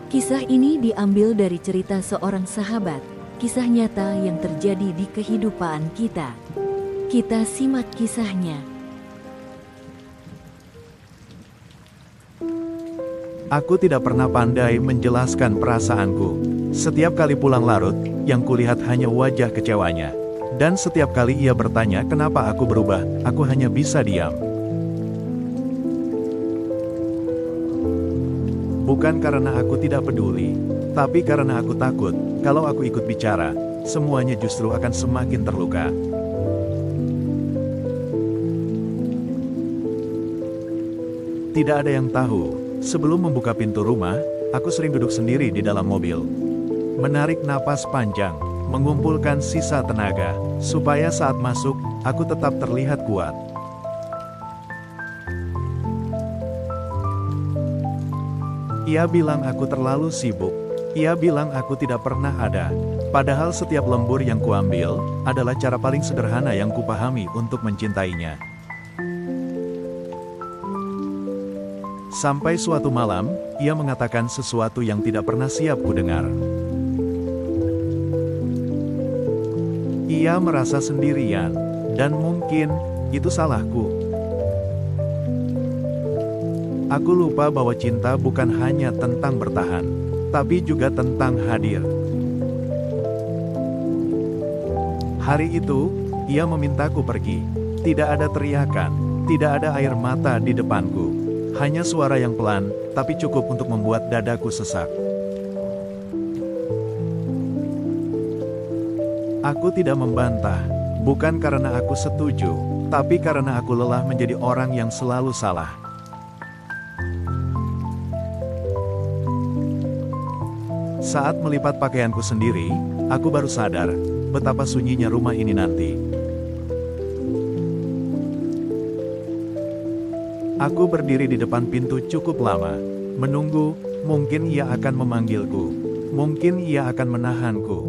Kisah ini diambil dari cerita seorang sahabat, kisah nyata yang terjadi di kehidupan kita. Kita simak kisahnya. Aku tidak pernah pandai menjelaskan perasaanku. Setiap kali pulang larut, yang kulihat hanya wajah kecewanya. Dan setiap kali ia bertanya kenapa aku berubah, aku hanya bisa diam. Bukan karena aku tidak peduli, tapi karena aku takut, kalau aku ikut bicara, semuanya justru akan semakin terluka. Tidak ada yang tahu, sebelum membuka pintu rumah, aku sering duduk sendiri di dalam mobil. Menarik napas panjang, mengumpulkan sisa tenaga, supaya saat masuk, aku tetap terlihat kuat. Ia bilang aku terlalu sibuk. Ia bilang aku tidak pernah ada. Padahal setiap lembur yang kuambil, adalah cara paling sederhana yang kupahami untuk mencintainya. Sampai suatu malam, ia mengatakan sesuatu yang tidak pernah siap kudengar. Ia merasa sendirian, dan mungkin, itu salahku. Aku lupa bahwa cinta bukan hanya tentang bertahan, tapi juga tentang hadir. Hari itu, ia memintaku pergi. Tidak ada teriakan, tidak ada air mata di depanku. Hanya suara yang pelan, tapi cukup untuk membuat dadaku sesak. Aku tidak membantah, bukan karena aku setuju, tapi karena aku lelah menjadi orang yang selalu salah. Saat melipat pakaianku sendiri, aku baru sadar betapa sunyinya rumah ini nanti. Aku berdiri di depan pintu cukup lama, menunggu, mungkin ia akan memanggilku, mungkin ia akan menahanku.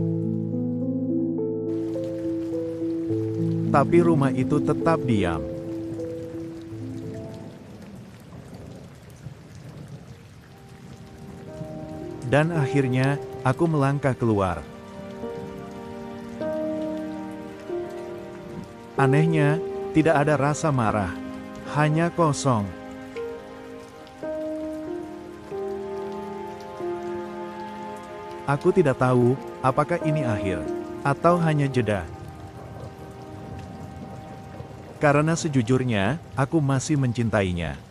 Tapi rumah itu tetap diam. Dan akhirnya, aku melangkah keluar. Anehnya, tidak ada rasa marah, hanya kosong. Aku tidak tahu, apakah ini akhir, atau hanya jeda. Karena sejujurnya, aku masih mencintainya.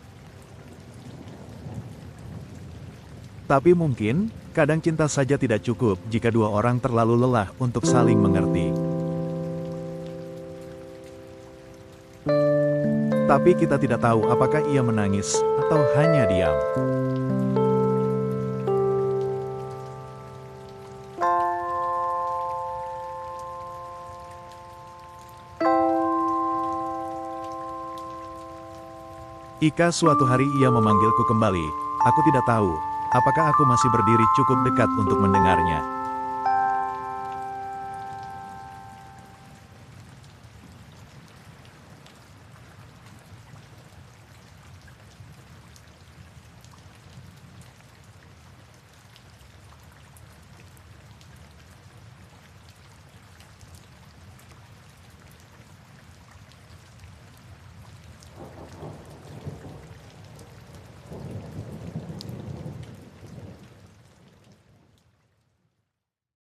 Tapi mungkin, kadang cinta saja tidak cukup jika dua orang terlalu lelah untuk saling mengerti. Tapi kita tidak tahu apakah ia menangis, atau hanya diam. Ika suatu hari ia memanggilku kembali, aku tidak tahu. Apakah aku masih berdiri cukup dekat untuk mendengarnya?